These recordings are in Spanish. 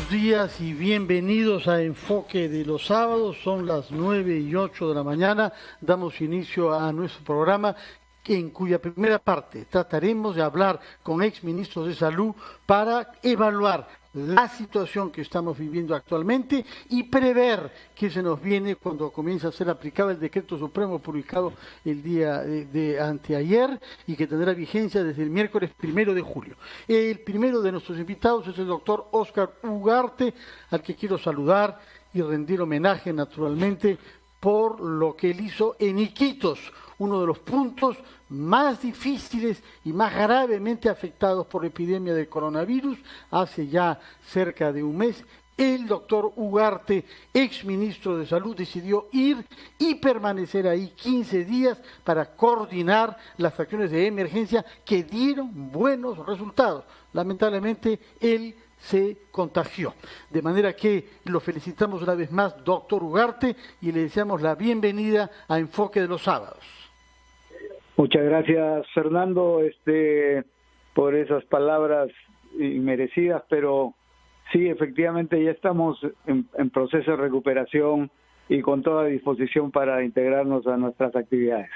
buenos días y bienvenidos a Enfoque de los Sábados. Son las 9:08 de la mañana. Damos inicio a nuestro programa en cuya primera parte trataremos de hablar con exministros de Salud para evaluar la situación que estamos viviendo actualmente y prever qué se nos viene cuando comience a ser aplicado el decreto supremo publicado el día de anteayer y que tendrá vigencia desde el miércoles 1 de julio. El primero de nuestros invitados es el doctor Óscar Ugarte, al que quiero saludar y rendir homenaje naturalmente por lo que él hizo en Iquitos, uno de los puntos más difíciles y más gravemente afectados por la epidemia del coronavirus hace ya cerca de un mes. El doctor Ugarte, exministro de Salud, decidió ir y permanecer ahí 15 días para coordinar las acciones de emergencia que dieron buenos resultados. Lamentablemente, él se contagió. De manera que lo felicitamos una vez más, doctor Ugarte, y le deseamos la bienvenida a Enfoque de los Sábados. Muchas gracias, Fernando, por esas palabras inmerecidas, pero sí, efectivamente ya estamos en proceso de recuperación y con toda disposición para integrarnos a nuestras actividades.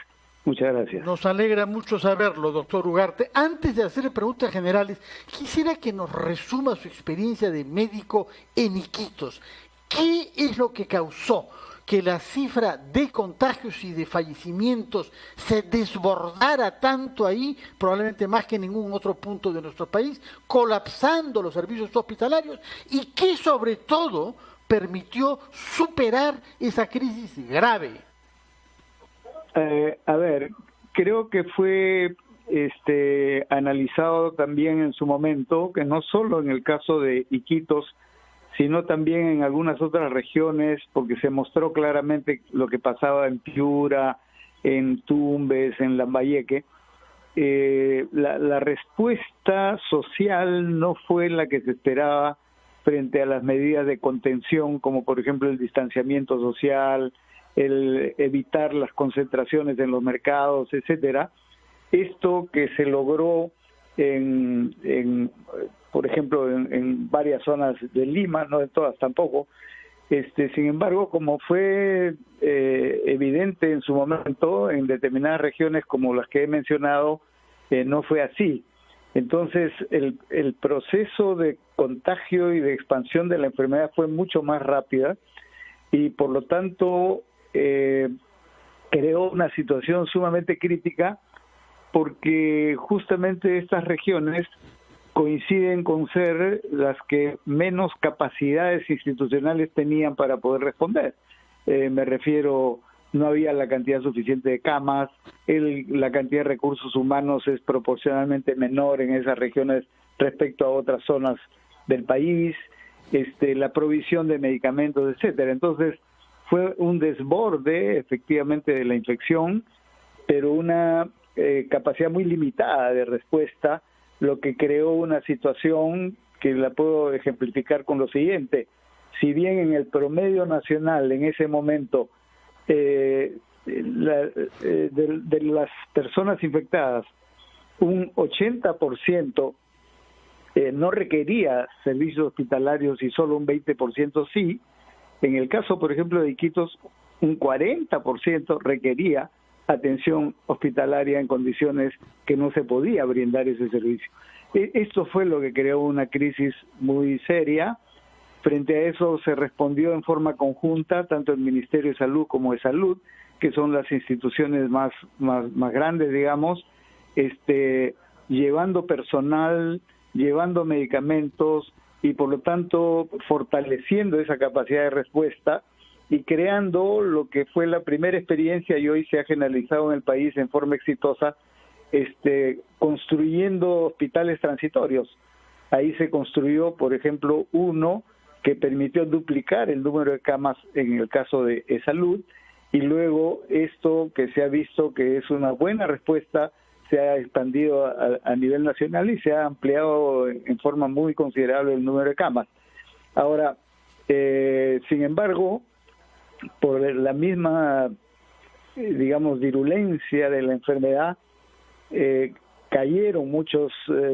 Muchas gracias. Nos alegra mucho saberlo, doctor Ugarte. Antes de hacerle preguntas generales, quisiera que nos resuma su experiencia de médico en Iquitos. ¿Qué es lo que causó que la cifra de contagios y de fallecimientos se desbordara tanto ahí, probablemente más que en ningún otro punto de nuestro país, colapsando los servicios hospitalarios y que sobre todo permitió superar esa crisis grave? Creo que fue analizado también en su momento, que no solo en el caso de Iquitos, sino también en algunas otras regiones, porque se mostró claramente lo que pasaba en Piura, en Tumbes, en Lambayeque. La respuesta social no fue la que se esperaba frente a las medidas de contención, como por ejemplo el distanciamiento social, el evitar las concentraciones en los mercados, etcétera. Esto que se logró por ejemplo, en varias zonas de Lima, no en todas tampoco. Sin embargo, como fue evidente en su momento, en determinadas regiones como las que he mencionado, no fue así. Entonces, el proceso de contagio y de expansión de la enfermedad fue mucho más rápida y, por lo tanto, creó una situación sumamente crítica porque justamente estas regiones coinciden con ser las que menos capacidades institucionales tenían para poder responder. Me refiero, no había la cantidad suficiente de camas, la cantidad de recursos humanos es proporcionalmente menor en esas regiones respecto a otras zonas del país, la provisión de medicamentos, etcétera. Entonces, fue un desborde, efectivamente, de la infección, pero una capacidad muy limitada de respuesta, lo que creó una situación que la puedo ejemplificar con lo siguiente. Si bien en el promedio nacional en ese momento de las personas infectadas, un 80% no requería servicios hospitalarios y solo un 20% sí, en el caso, por ejemplo, de Iquitos, un 40% requería atención hospitalaria en condiciones que no se podía brindar ese servicio. Esto fue lo que creó una crisis muy seria. Frente a eso se respondió en forma conjunta, tanto el Ministerio de Salud como de Salud, que son las instituciones más grandes, digamos, llevando personal, llevando medicamentos y por lo tanto fortaleciendo esa capacidad de respuesta y creando lo que fue la primera experiencia y hoy se ha generalizado en el país en forma exitosa, construyendo hospitales transitorios. Ahí se construyó, por ejemplo, uno que permitió duplicar el número de camas en el caso de salud, y luego esto que se ha visto que es una buena respuesta, se ha expandido a nivel nacional y se ha ampliado en forma muy considerable el número de camas. Ahora, sin embargo, por la misma, digamos, virulencia de la enfermedad, cayeron muchos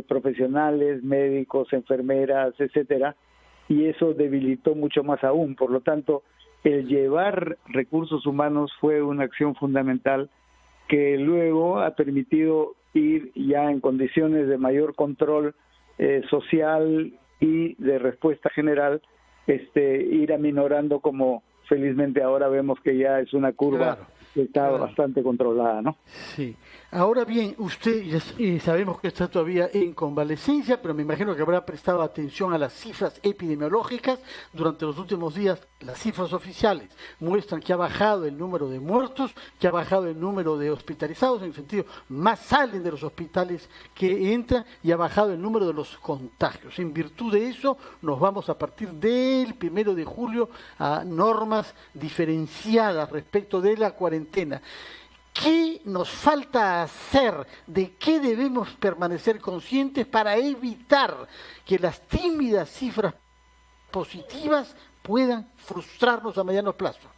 profesionales, médicos, enfermeras, etcétera, y eso debilitó mucho más aún. Por lo tanto, el llevar recursos humanos fue una acción fundamental que luego ha permitido ir ya en condiciones de mayor control social y de respuesta general, ir aminorando, como felizmente ahora vemos que ya es una curva. Claro. Está bastante controlada, ¿no? Sí. Ahora bien, usted, sabemos que está todavía en convalecencia, pero me imagino que habrá prestado atención a las cifras epidemiológicas. Durante los últimos días, las cifras oficiales muestran que ha bajado el número de muertos, que ha bajado el número de hospitalizados, en el sentido, más salen de los hospitales que entran, y ha bajado el número de los contagios. En virtud de eso, nos vamos a partir del 1 de julio a normas diferenciadas respecto de la cuarentena. ¿Qué nos falta hacer? ¿De qué debemos permanecer conscientes para evitar que las tímidas cifras positivas puedan frustrarnos a mediano plazo?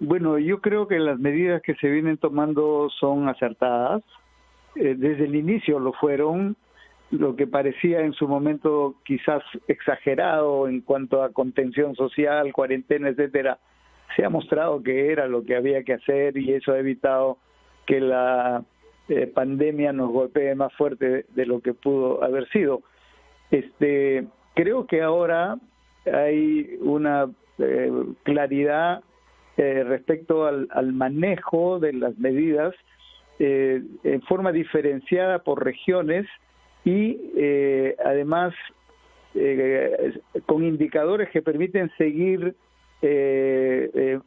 Bueno, yo creo que las medidas que se vienen tomando son acertadas. Desde el inicio lo fueron. Lo que parecía en su momento quizás exagerado en cuanto a contención social, cuarentena, etcétera, se ha mostrado que era lo que había que hacer, y eso ha evitado que la pandemia nos golpee más fuerte de lo que pudo haber sido. Creo que ahora hay una claridad respecto al manejo de las medidas en forma diferenciada por regiones y además con indicadores que permiten seguir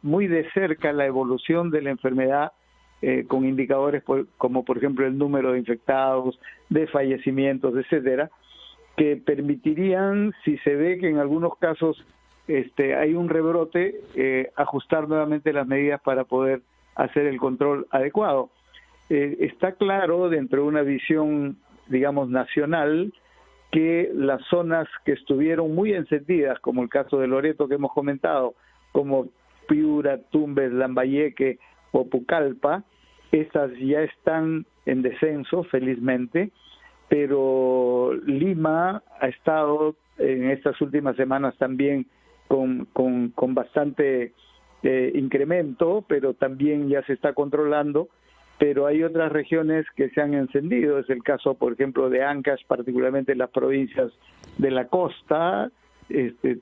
muy de cerca la evolución de la enfermedad, con indicadores como por ejemplo el número de infectados, de fallecimientos, etcétera, que permitirían, si se ve que en algunos casos hay un rebrote, ajustar nuevamente las medidas para poder hacer el control adecuado. Está claro, dentro de una visión, digamos, nacional, que las zonas que estuvieron muy encendidas, como el caso de Loreto que hemos comentado, como Piura, Tumbes, Lambayeque o Pucallpa, esas ya están en descenso, felizmente, pero Lima ha estado en estas últimas semanas también con bastante incremento, pero también ya se está controlando. Pero hay otras regiones que se han encendido. Es el caso, por ejemplo, de Ancash, particularmente en las provincias de la costa,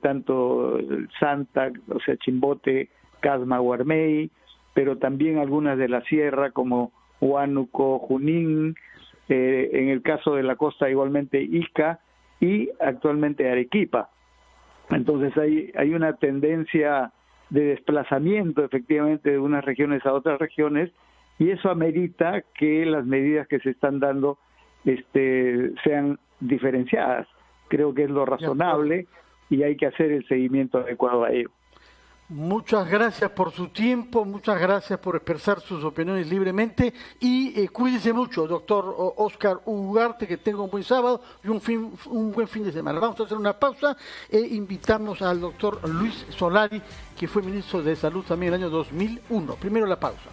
tanto Santa, o sea, Chimbote, Casma, Guarmey, pero también algunas de la sierra como Huánuco, Junín, en el caso de la costa igualmente Ica y actualmente Arequipa. Entonces hay una tendencia de desplazamiento efectivamente de unas regiones a otras regiones, y eso amerita que las medidas que se están dando sean diferenciadas. Creo que es lo razonable y hay que hacer el seguimiento adecuado a ello. Muchas gracias por su tiempo, muchas gracias por expresar sus opiniones libremente, y cuídese mucho, doctor Oscar Ugarte, que tenga un buen sábado y un buen fin de semana. Vamos a hacer una pausa e invitamos al doctor Luis Solari, que fue ministro de Salud también en el año 2001. Primero la pausa.